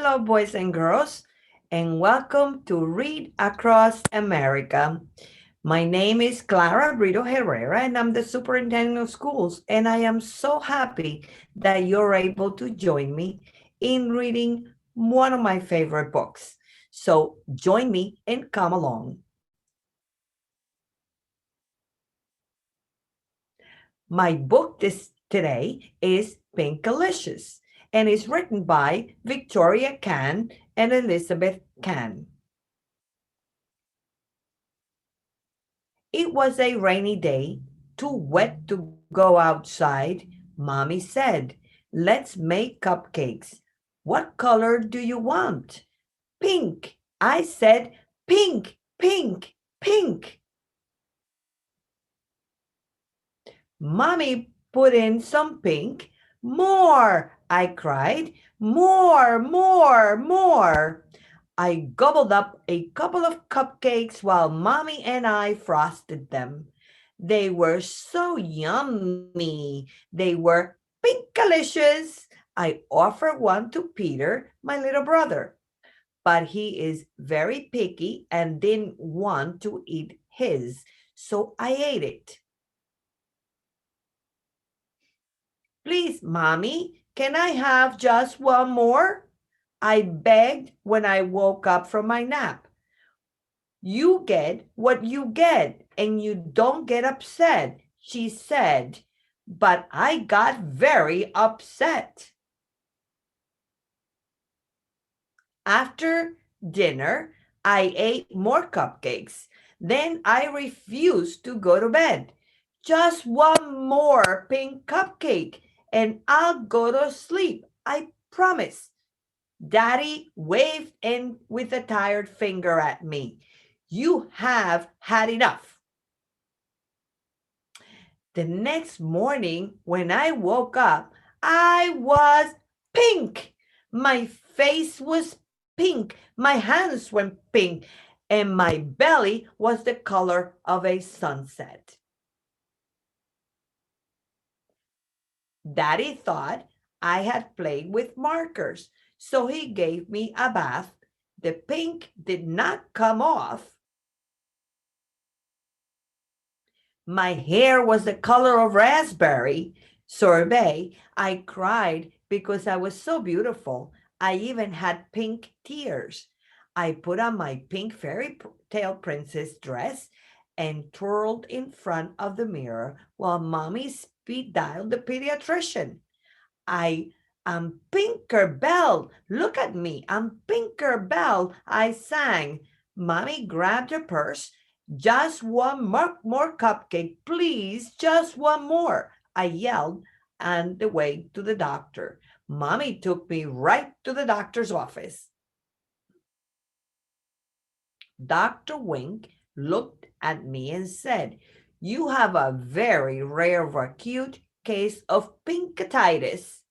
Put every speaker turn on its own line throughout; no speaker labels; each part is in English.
Hello, boys and girls, and welcome to Read Across America. My name is Clara Brito Herrera, and I'm the superintendent of schools. And I am so happy that you're able to join me in reading one of my favorite books. So join me and come along. My book today is Pinkalicious, and it's written by Victoria Can and Elizabeth Can. It was a rainy day, too wet to go outside. Mommy said, "Let's make cupcakes. What color do you want?" "Pink." I said, "Pink, pink, pink." Mommy put in some pink. "More," I cried. "More, more, more." I gobbled up a couple of cupcakes while Mommy and I frosted them. They were so yummy. They were pinkalicious. I offered one to Peter, my little brother, but he is very picky and didn't want to eat his, so I ate it. "Please, Mommy, can I have just one more?" I begged when I woke up from my nap. "You get what you get, and you don't get upset," she said. But I got very upset. After dinner, I ate more cupcakes. Then I refused to go to bed. "Just one more pink cupcake, and I'll go to sleep. I promise." Daddy waved in with a tired finger at me. "You have had enough." The next morning, when I woke up, I was pink. My face was pink. My hands were pink. And my belly was the color of a sunset. Daddy thought I had played with markers, so he gave me a bath. The pink did not come off. My hair was the color of raspberry sorbet. I cried because I was so beautiful. I even had pink tears. I put on my pink fairy tale princess dress and twirled in front of the mirror while Mommy speed dialed the pediatrician. I am Pinker Bell. Look at me. I'm Pinker Bell. I sang. Mommy grabbed her purse. "Just one more cupcake, please. Just one more," I yelled on the way to the doctor. Mommy took me right to the doctor's office. Dr. Wink looked at me and said, "You have a very rare acute case of pinkatitis.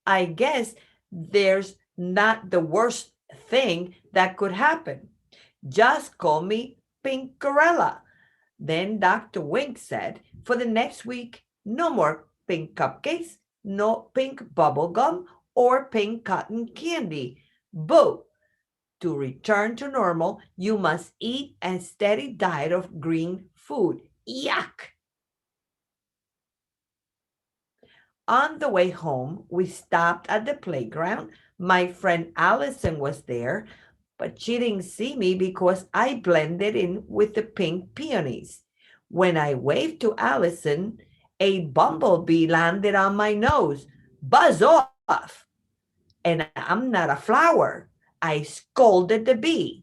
I guess there's not the worst thing that could happen. Just call me Pinkarella." Then Dr. Wink said, "For the next week, no more pink cupcakes, no pink bubble gum, or pink cotton candy. Boo! To return to normal, you must eat a steady diet of green food. Yuck!" On the way home, we stopped at the playground. My friend Allison was there, but she didn't see me because I blended in with the pink peonies. When I waved to Allison, a bumblebee landed on my nose. "Buzz off!" And I'm not a flower. I scolded the bee.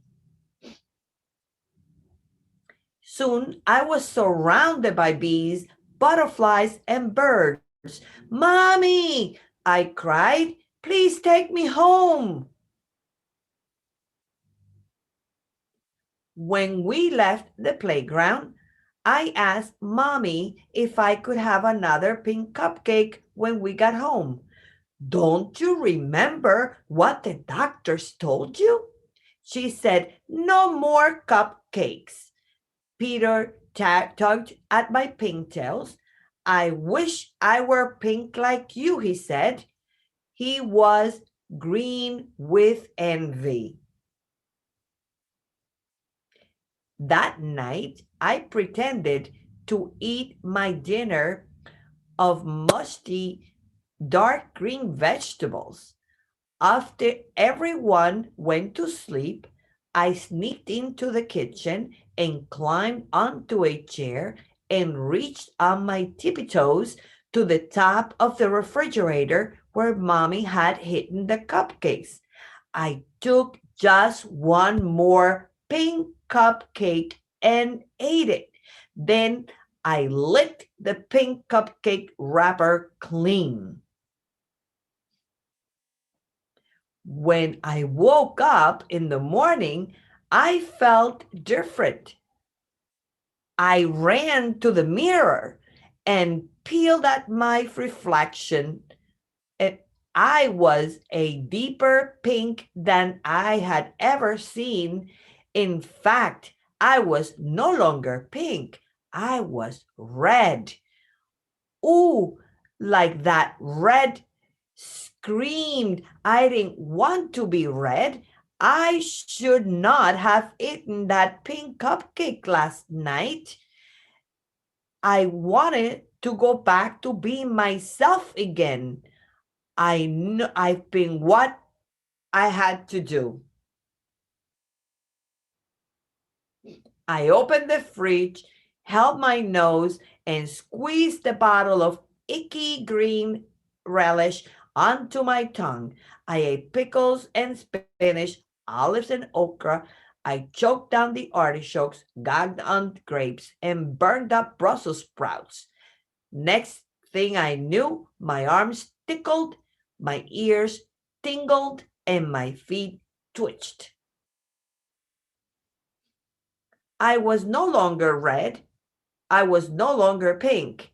Soon I was surrounded by bees, butterflies, and birds. "Mommy!" I cried. "Please take me home." When we left the playground, I asked Mommy if I could have another pink cupcake when we got home. "Don't you remember what the doctors told you?" She said, "No more cupcakes." Peter tugged at my pigtails. "I wish I were pink like you," he said. He was green with envy. That night, I pretended to eat my dinner of musty, dark green vegetables. After everyone went to sleep, I sneaked into the kitchen and climbed onto a chair and reached on my tippy toes to the top of the refrigerator where mommy had hidden the cupcakes. I took just one more pink cupcake and ate it. Then I licked the pink cupcake wrapper clean. When I woke up in the morning, I felt different. I ran to the mirror and peeled at my reflection. And I was a deeper pink than I had ever seen. In fact, I was no longer pink, I was red. Ooh, like that red screamed, I didn't want to be red. I should not have eaten that pink cupcake last night. I wanted to go back to being myself again. I know I've been what I had to do. I opened the fridge, held my nose, and squeezed the bottle of icky green relish onto my tongue. I ate pickles and spinach, olives and okra. I choked down the artichokes, gagged on grapes, and burned up Brussels sprouts. Next thing I knew, my arms tickled, my ears tingled, and my feet twitched. I was no longer red. I was no longer pink.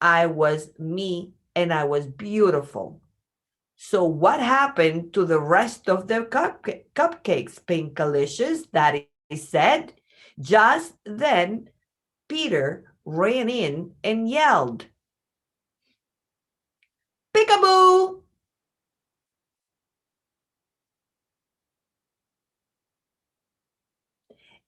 I was me and I was beautiful. So, what happened to the rest of the cupcakes, Pinkalicious? Daddy said. Just then, Peter ran in and yelled, Peekaboo!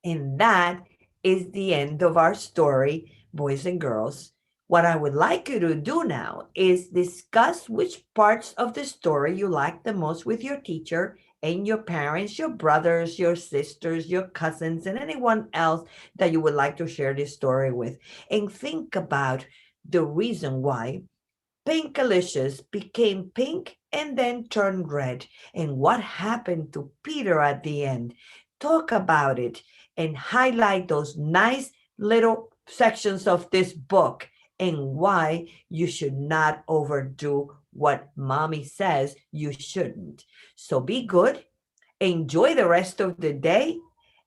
And that is the end of our story, boys and girls. What I would like you to do now is discuss which parts of the story you like the most with your teacher and your parents, your brothers, your sisters, your cousins, and anyone else that you would like to share this story with. And think about the reason why Pinkalicious became pink and then turned red. And what happened to Peter at the end? Talk about it and highlight those nice little sections of this book and why you should not overdo what mommy says you shouldn't. So be good, enjoy the rest of the day,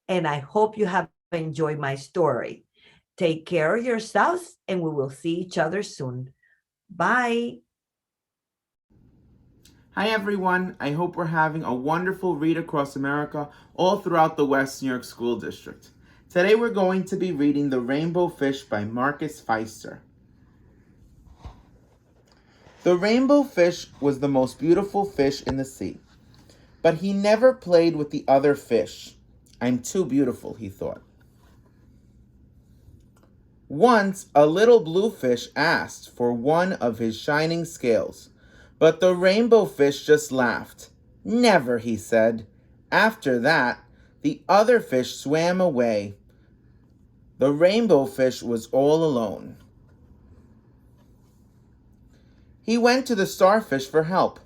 and I hope you have enjoyed my story. Take care of yourselves, and we will see each other soon. Bye.
Hi everyone, I hope we're having a wonderful read across America all throughout the West New York School District. Today we're going to be reading The Rainbow Fish by Marcus Pfister. The rainbow fish was the most beautiful fish in the sea, but he never played with the other fish. I'm too beautiful, he thought. Once a little blue fish asked for one of his shining scales, but the rainbow fish just laughed. Never, he said. After that, the other fish swam away. The rainbow fish was all alone. He went to the starfish for help.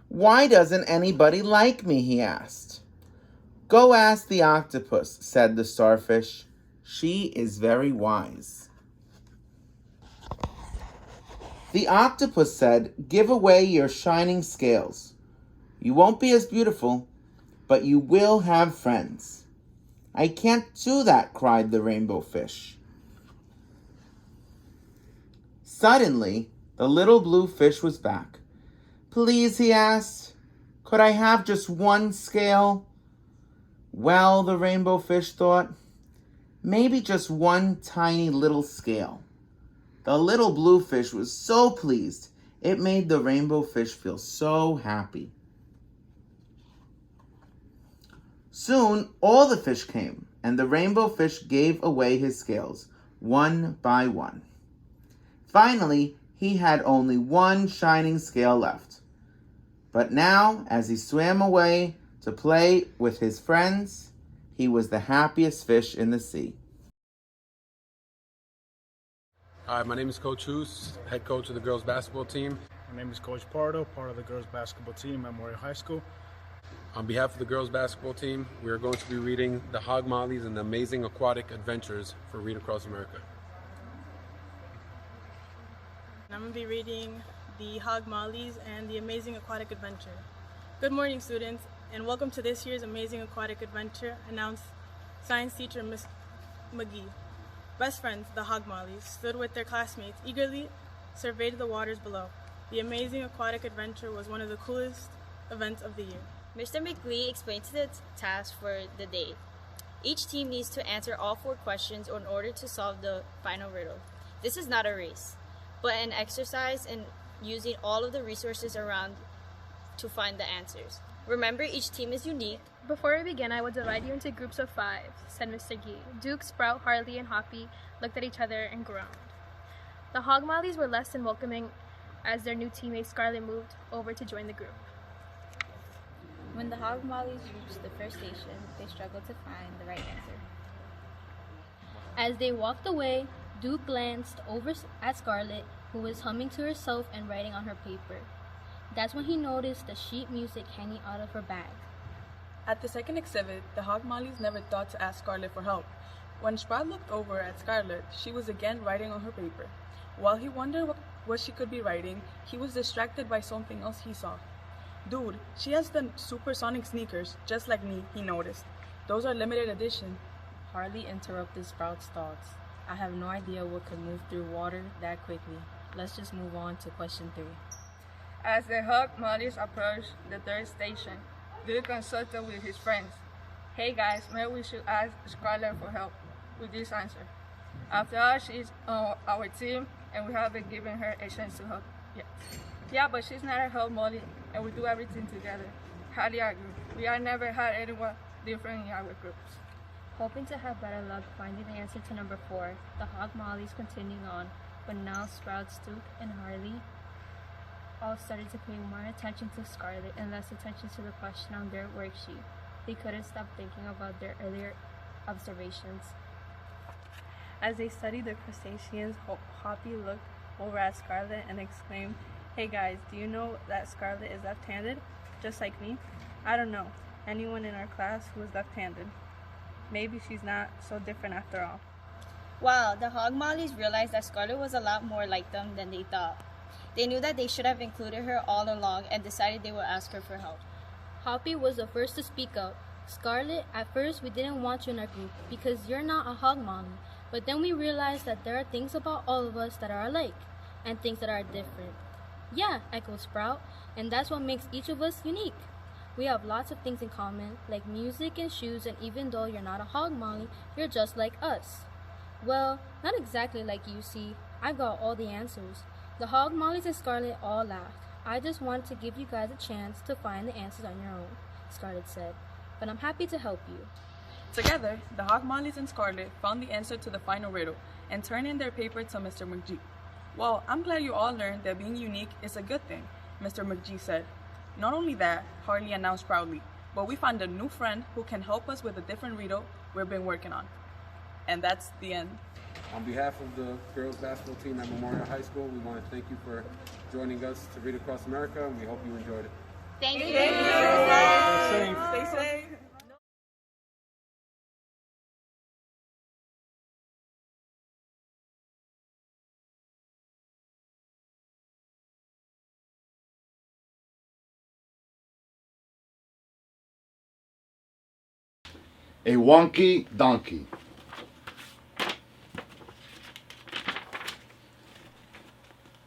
Why doesn't anybody like me? He asked. Go ask the octopus, said the starfish. She is very wise. The octopus said, Give away your shining scales. You won't be as beautiful, but you will have friends. I can't do that, cried the rainbow fish. Suddenly, the little blue fish was back. Please, he asked, could I have just one scale? Well, the rainbow fish thought, maybe just one tiny little scale. The little blue fish was so pleased, It made the rainbow fish feel so happy. Soon, all the fish came, and the rainbow fish gave away his scales, one by one. Finally, he had only one shining scale left. But now, as he swam away to play with his friends, he was the happiest fish in the sea.
Hi, my name is Coach Hoos, head coach of the girls basketball team.
My name is Coach Pardo, part of the girls basketball team at Memorial High School.
On behalf of the girls basketball team, we are going to be reading The Hog Mollys and the Amazing Aquatic Adventures for Read Across America.
I'm going to be reading The Hog Mollys and the Amazing Aquatic Adventure. Good morning, students, and welcome to this year's Amazing Aquatic Adventure, announced science teacher Miss McGee. Best friends, the Hog Mollys, stood with their classmates, eagerly surveyed the waters below. The Amazing Aquatic Adventure was one of the coolest events of the year.
Mr. McLean explained the task for the day. Each team needs to answer all 4 questions in order to solve the final riddle. This is not a race, but an exercise in using all of the resources around to find the answers. Remember, each team is unique.
Before we begin, I will divide you into groups of 5, said Mr. Gee. Duke, Sprout, Harley, and Hoppy looked at each other and groaned. The Hog Mollys were less than welcoming as their new teammate Scarlett moved over to join the group.
When the Hog Mollys reached the first station, they struggled to find the right answer.
As they walked away, Duke glanced over at Scarlett, who was humming to herself and writing on her paper. That's when he noticed the sheet music hanging out of her bag.
At the second exhibit, the Hog Mollys never thought to ask Scarlett for help. When Sprout looked over at Scarlett, she was again writing on her paper. While he wondered what she could be writing, he was distracted by something else he saw. Dude, she has the supersonic sneakers, just like me, he noticed. Those are limited edition.
Harley interrupted Sprout's thoughts. I have no idea what could move through water that quickly. Let's just move on to question 3.
As the Hog Mollys approached the third station, Duke consulted with his friends. Hey guys, maybe we should ask Scarlett for help with this answer. After all, she's on our team and we haven't given her a chance to help yet. Yeah, but she's not a Hog Molly and we do everything together. Highly agree. We have never had anyone different in our groups.
Hoping to have better luck finding the answer to number 4, the Hog Mollys continued on, but now Sprout, Duke, and Harley all started to pay more attention to Scarlett and less attention to the question on their worksheet. They couldn't stop thinking about their earlier observations.
As they studied the crustaceans, Hoppy looked over at Scarlett and exclaimed, "Hey guys, do you know that Scarlett is left-handed? Just like me? I don't know anyone in our class who is left-handed. Maybe she's not so different after all."
Wow, the Hog Mollys realized that Scarlett was a lot more like them than they thought. They knew that they should have included her all along and decided they would ask her for help.
Hoppy was the first to speak up. Scarlett, at first we didn't want you in our group because you're not a Hog Molly, but then we realized that there are things about all of us that are alike and things that are different. Yeah, echoed Sprout, and that's what makes each of us unique. We have lots of things in common, like music and shoes, and even though you're not a Hog Molly, you're just like us. Well, not exactly like you, see. I've got all the answers. The Hog Mollys and Scarlett all laughed. I just wanted to give you guys a chance to find the answers on your own, Scarlett said, but I'm happy to help you.
Together, the Hog Mollys and Scarlett found the answer to the final riddle and turned in their paper to Mr. McGee. "Well, I'm glad you all learned that being unique is a good thing," Mr. McGee said. "Not only that," Harley announced proudly, "but we found a new friend who can help us with a different riddle we've been working on." And that's the end.
On behalf of the girls basketball team at Memorial High School, we want to thank you for joining us to Read Across America, and we hope you enjoyed it.
Thank you.
Stay safe.
A Wonky Donkey.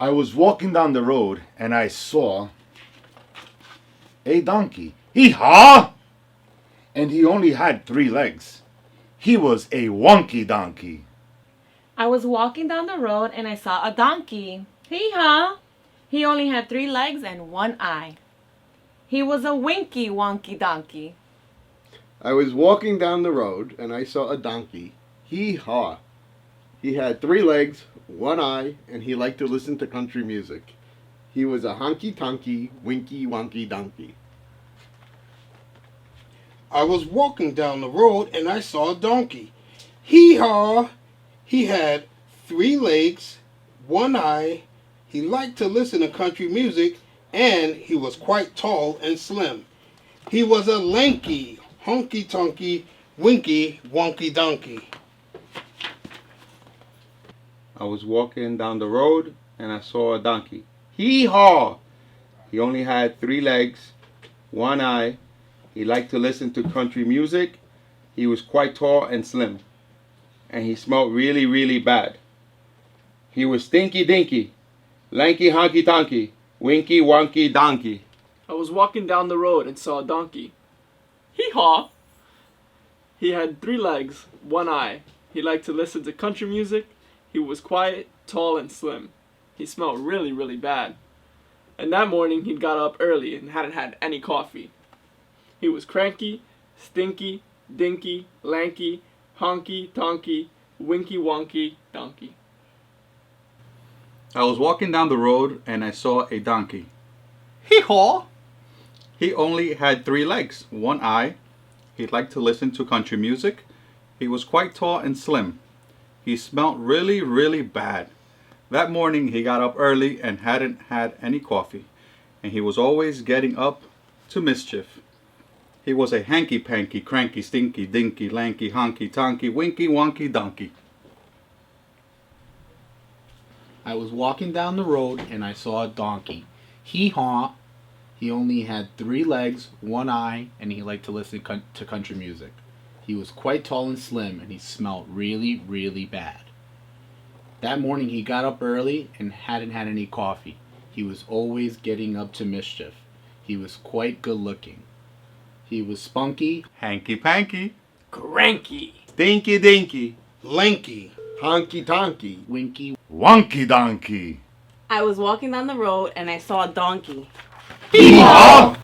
I was walking down the road and I saw a donkey. Hee-haw! And he only had 3 legs. He was a wonky donkey.
I was walking down the road and I saw a donkey. Hee-haw! He only had 3 legs and 1 eye. He was a Wonky Donkey.
I was walking down the road and I saw a donkey. Hee-haw. He had 3 legs, 1 eye, and he liked to listen to country music. He was a honky-tonky, Wonky Donkey.
I was walking down the road and I saw a donkey. Hee-haw! He had 3 legs, 1 eye, he liked to listen to country music, and he was quite tall and slim. He was a lanky, honky-tonky, Wonky Donkey.
I was walking down the road and I saw a donkey. Hee-haw! He only had 3 legs, 1 eye. He liked to listen to country music. He was quite tall and slim. And he smelled really, really bad. He was stinky dinky, lanky honky tonky, Wonky Donkey.
I was walking down the road and saw a donkey. Hee-haw! He had 3 legs, 1 eye. He liked to listen to country music. He was quiet, tall, and slim. He smelled really, really bad. And that morning he'd got up early and hadn't had any coffee. He was cranky, stinky, dinky, lanky, honky tonky, Wonky Donkey.
I was walking down the road and I saw a donkey.
Hee-haw!
He only had 3 legs, 1 eye. He liked to listen to country music. He was quite tall and slim. He smelled really, really bad. That morning he got up early and hadn't had any coffee. And he was always getting up to mischief. He was a hanky-panky, cranky, stinky, dinky, lanky, honky, tonky, Wonky Donkey.
I was walking down the road and I saw a donkey. Hee-haw! He only had 3 legs, 1 eye, and he liked to listen to country music. He was quite tall and slim, and he smelled really, really bad. That morning he got up early and hadn't had any coffee. He was always getting up to mischief. He was quite good looking. He was spunky,
hanky-panky,
cranky,
stinky dinky,
lanky, honky-tonky,
Wonky Donkey.
I was walking down the road and I saw a donkey.
Hee-haw!